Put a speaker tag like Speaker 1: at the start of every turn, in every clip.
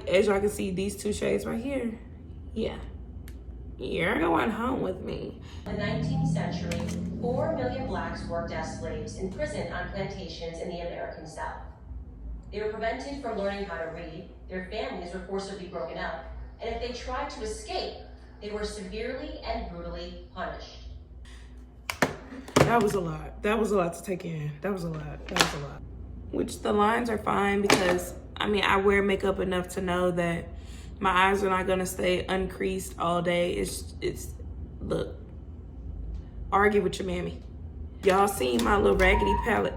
Speaker 1: as y'all can see, these two shades right here, yeah, you're going home with me.
Speaker 2: In the 19th century, 4 million blacks worked as slaves in prison on plantations in the American South. They were prevented from learning how to read, their families were forcibly broken up, and if they tried to escape, they were severely and brutally punished.
Speaker 1: That was a lot. That was a lot to take in. That was a lot. That was a lot. Which the lines are fine because, I mean, I wear makeup enough to know that my eyes are not gonna stay uncreased all day. It's look, argue with your mammy. Y'all seen my little raggedy palette.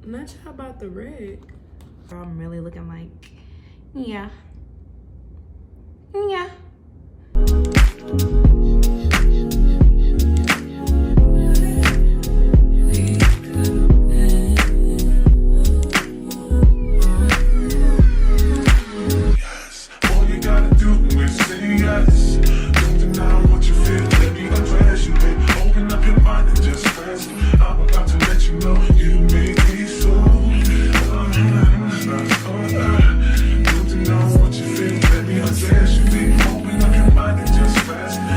Speaker 1: Not sure about the red. I'm really looking like, yeah. Yeah.
Speaker 3: Open up your mind and just rest.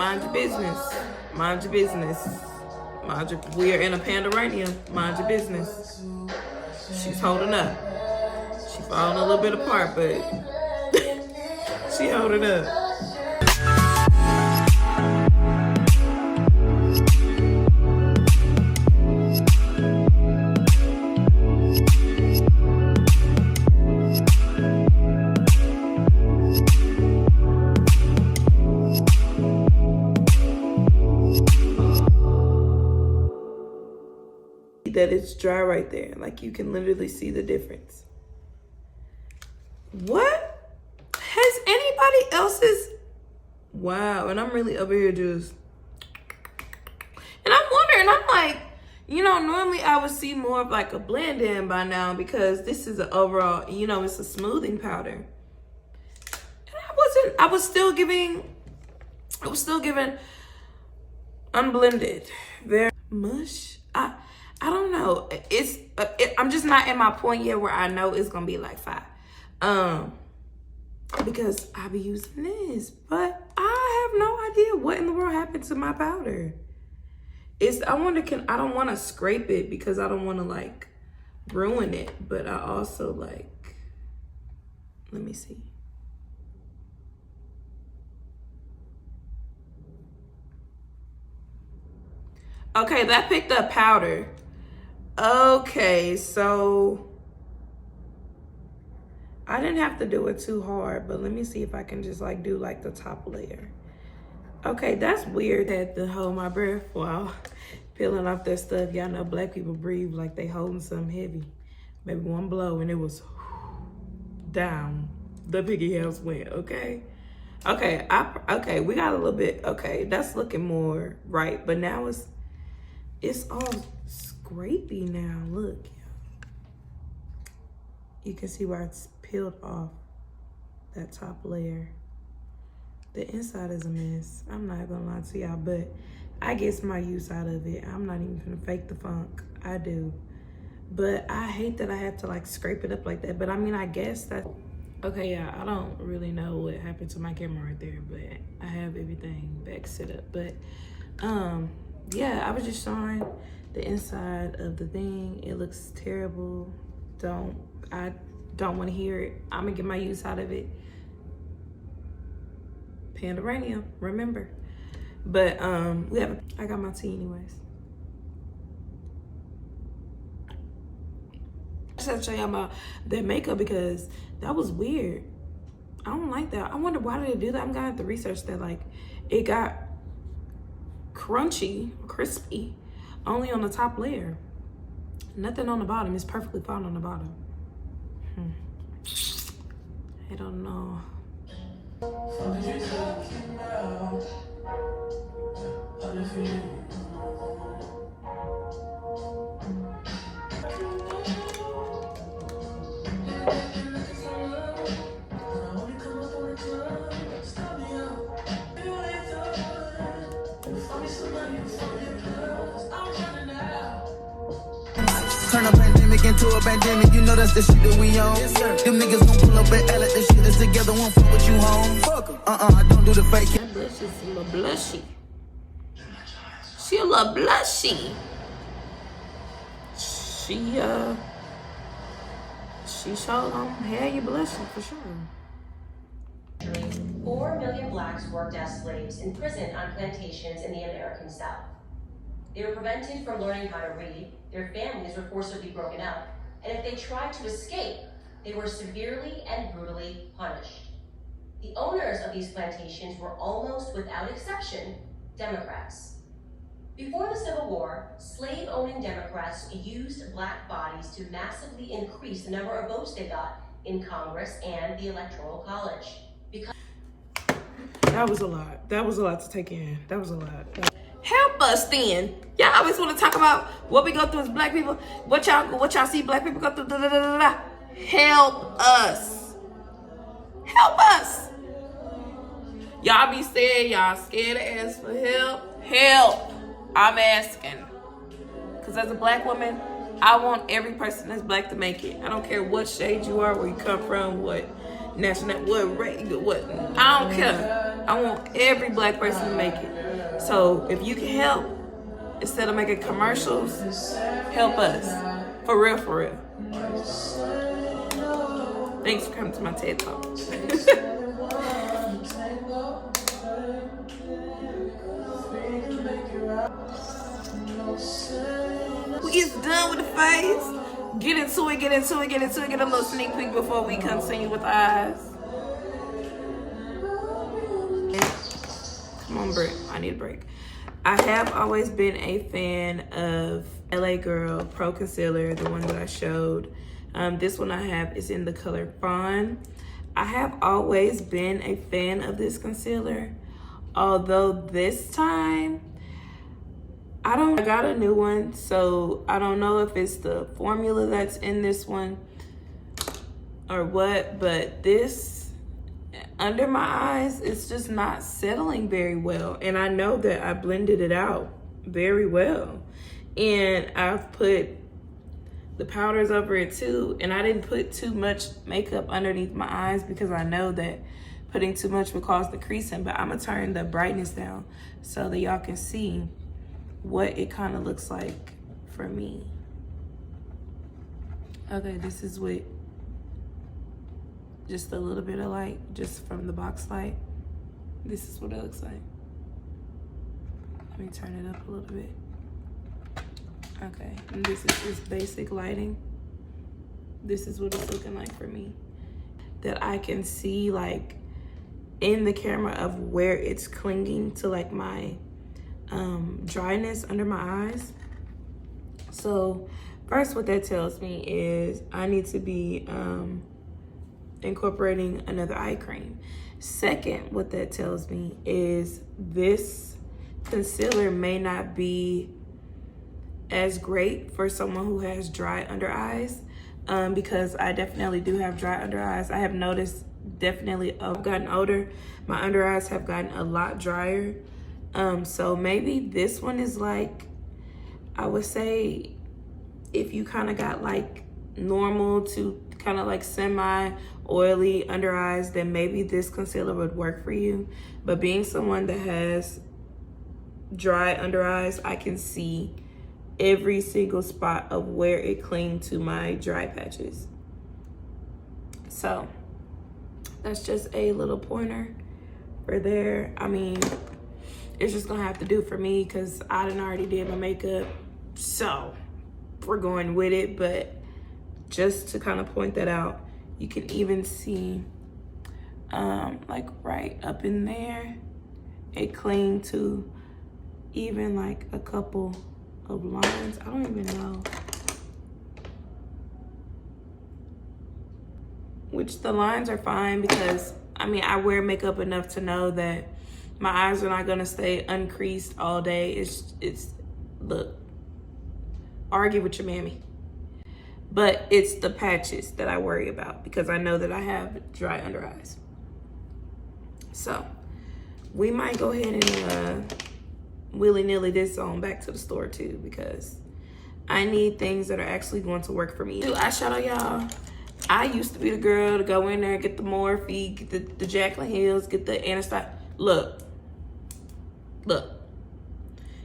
Speaker 1: Mind your business. Mind your business. We are in a pandemonium. Mind your business. She's holding up. She's falling a little bit apart, but she holding up. That it's dry right there. Like you can literally see the difference. What? Has anybody else's? Wow, and I'm really over here just, and I'm wondering, I'm like, you know, normally I would see more of like a blend in by now because this is an overall, you know, it's a smoothing powder. And I was still giving unblended. Very mush. I don't know. I'm just not at my point yet where I know it's gonna be like 5. Because I be using this, but I have no idea what in the world happened to my powder. I don't want to scrape it because I don't want to like ruin it, but I also like, let me see. Okay, that picked up powder. Okay, so I didn't have to do it too hard, but let me see if I can just like do like the top layer. Okay, that's weird. I had to hold my breath while peeling off that stuff. Y'all know black people breathe like they holding something heavy. Maybe one blow and it was down. The piggy house went, okay? Okay, we got a little bit, okay, that's looking more right, but now it's all scrapey now, look. You can see where it's peeled off that top layer. The inside is a mess. I'm not gonna lie to y'all, but I get my use out of it. I'm not even gonna fake the funk. I do. But I hate that I have to like scrape it up like that. But I mean, I guess that, okay, yeah, I don't really know what happened to my camera right there, but I have everything back set up. But yeah, I was just showing the inside of the thing. It looks terrible. I don't want to hear it. I'm gonna get my use out of it. Pandemonium, remember. But I got my tea anyways. I just have to show y'all about that makeup because that was weird. I don't like that. I wonder why did it do that? I'm gonna have to research that. Like, it got crunchy, crispy, only on the top layer. Nothing on the bottom. It's perfectly fine on the bottom. I don't know.
Speaker 3: Turn a pandemic into a pandemic, you know that's the shit that we on. Yes, sir. Them niggas gon' pull up and let this shit is together, won't fuck with you home. Fuck em. I don't do the fake.
Speaker 1: That blush is a little blushy. She a little blushy. She showed hair you blushing for sure.
Speaker 2: 4 million blacks worked as slaves in prison on plantations in the American South. They were prevented from learning how to read, their families were forcibly broken up, and if they tried to escape, they were severely and brutally punished. The owners of these plantations were almost without exception Democrats. Before the Civil War, slave-owning Democrats used black bodies to massively increase the number of votes they got in Congress and the Electoral College.
Speaker 1: That was a lot. That was a lot to take in. That was a lot. Help us then. Y'all always want to talk about what we go through as black people. What y'all see black people go through. Da, da, da, da, da. Help us. Help us. Y'all be saying y'all scared to ask for help. Help. I'm asking. Because as a black woman, I want every person that's black to make it. I don't care what shade you are, where you come from, what national, what, I don't care. I want every black person to make it. So if you can help, instead of making commercials, help us. For real, for real. Thanks for coming to my TED Talk. We is done with the face. Get into it. Get a little sneak peek before we continue with the eyes. Come on, break. I need a break. I have always been a fan of LA Girl Pro Concealer, the one that I showed. This one I have is in the color Fawn. I have always been a fan of this concealer, although this time, I got a new one, so I don't know if it's the formula that's in this one or what, but this under my eyes, it's just not settling very well. And I know that I blended it out very well. And I've put the powders over it too, and I didn't put too much makeup underneath my eyes because I know that putting too much would cause the creasing, but I'm gonna turn the brightness down so that y'all can see what it kind of looks like for me. Okay, this is with just a little bit of light, just from the box light. This is what it looks like. Let me turn it up a little bit. Okay, and this is just basic lighting. This is what it's looking like for me. That I can see like in the camera of where it's clinging to like my dryness under my eyes. So first, what that tells me is I need to be incorporating another eye cream. Second, what that tells me is this concealer may not be as great for someone who has dry under eyes, because I definitely do have dry under eyes. I have noticed definitely I've gotten older, my under eyes have gotten a lot drier. So maybe this one is like, I would say if you kind of got like normal to kind of like semi-oily under eyes, then maybe this concealer would work for you. But being someone that has dry under eyes, I can see every single spot of where it clinged to my dry patches. So that's just a little pointer for there. I mean, it's just gonna have to do for me because I done already did my makeup, so we're going with it. But just to kind of point that out, you can even see like right up in there, it clinged to even like a couple of lines. I don't even know. Which the lines are fine because, I mean, I wear makeup enough to know that my eyes are not gonna stay uncreased all day. It's look, argue with your mammy. But it's the patches that I worry about because I know that I have dry under eyes. So we might go ahead and willy-nilly this on back to the store too, because I need things that are actually going to work for me. Do eyeshadow, y'all. I used to be the girl to go in there and get the Morphe, get the Jaclyn Hills, get the Anastasia. Look,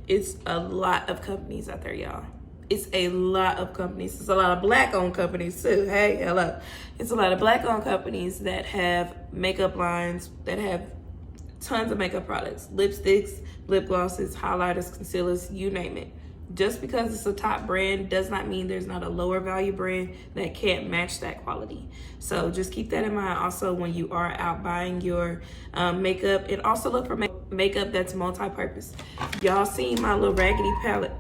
Speaker 1: it's a lot of companies out there, y'all. It's a lot of companies. It's a lot of black-owned companies too. Hey, hello. It's a lot of black-owned companies that have makeup lines, that have tons of makeup products, lipsticks, lip glosses, highlighters, concealers, you name it. Just because it's a top brand does not mean there's not a lower value brand that can't match that quality. So just keep that in mind also when you are out buying your makeup. And also look for makeup that's multi-purpose. Y'all seen my little raggedy palette.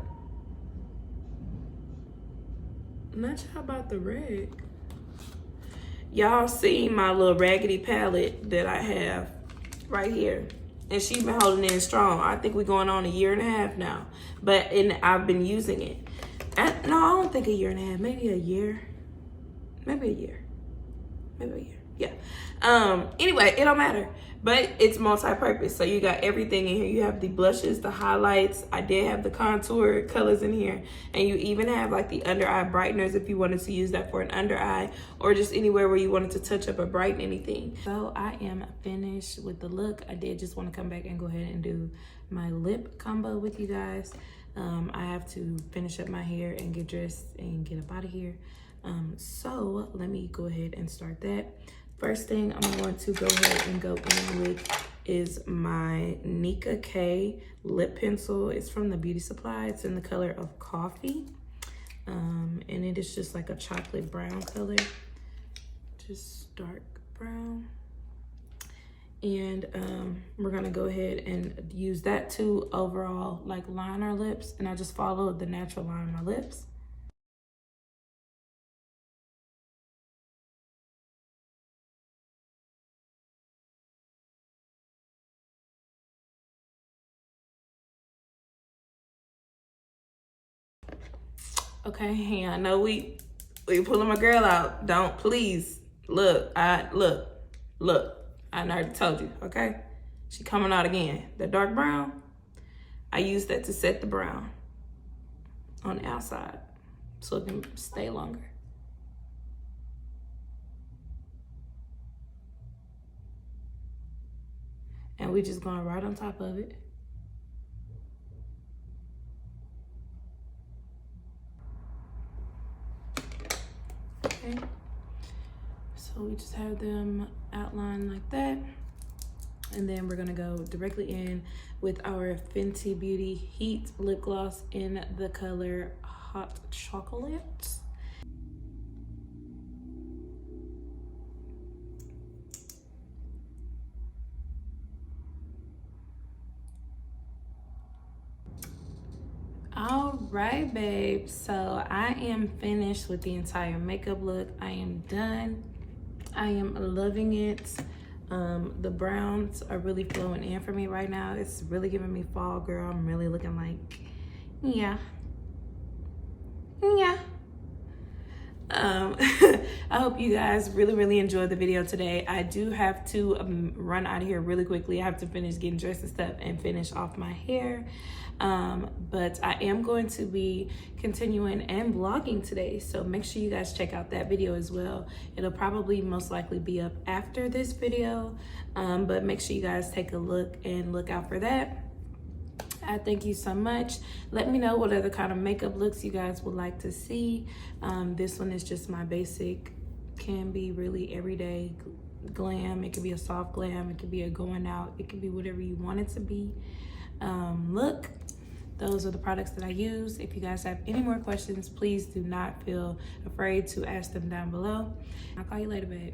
Speaker 1: Not sure about the rag. Y'all seen my little raggedy palette that I have right here. And she's been holding in strong. I think we're going on 1.5 years now. And I've been using it. No, I don't think 1.5 years. Maybe a year. Maybe a year. Yeah. Anyway, it don't matter. But it's multi-purpose, so you got everything in here. You have the blushes, the highlights. I did have the contour colors in here, and you even have like the under eye brighteners if you wanted to use that for an under eye, or just anywhere where you wanted to touch up or brighten anything. So I am finished with the look. I did just want to come back and go ahead and do my lip combo with you guys. I have to finish up my hair and get dressed and get up out of here. So let me go ahead and start that. First thing I'm going to go ahead and go in with is my Nika K lip pencil. It's from the Beauty Supply. It's in the color of coffee. And it is just like a chocolate brown color. Just dark brown. And we're gonna go ahead and use that to overall like line our lips. And I just followed the natural line of my lips. Okay, I know we pulling my girl out. Don't, please. Look. I already told you, okay? She coming out again. The dark brown, I use that to set the brown on the outside so it can stay longer. And we just going right on top of it. Okay, so we just have them outlined like that, and then we're gonna go directly in with our Fenty Beauty Heat lip gloss in the color Hot Chocolate. All right, babe, so I am finished with the entire makeup look. I am done. I am loving it. The browns are really flowing in for me right now. It's really giving me fall, girl. I'm really looking like, yeah. I hope you guys really enjoyed the video today. I do have to run out of here really quickly. I have to finish getting dressed and stuff and finish off my hair. But I am going to be continuing and vlogging today, so make sure you guys check out that video as well. It'll probably most likely be up after this video, but make sure you guys take a look and look out for that. I thank you so much. Let me know what other kind of makeup looks you guys would like to see. This one is just my basic, can be really everyday glam. It could be a soft glam, it could be a going out, it could be whatever you want it to be. Look, those are the products that I use. If you guys have any more questions, please do not feel afraid to ask them down below. I'll call you later, babe.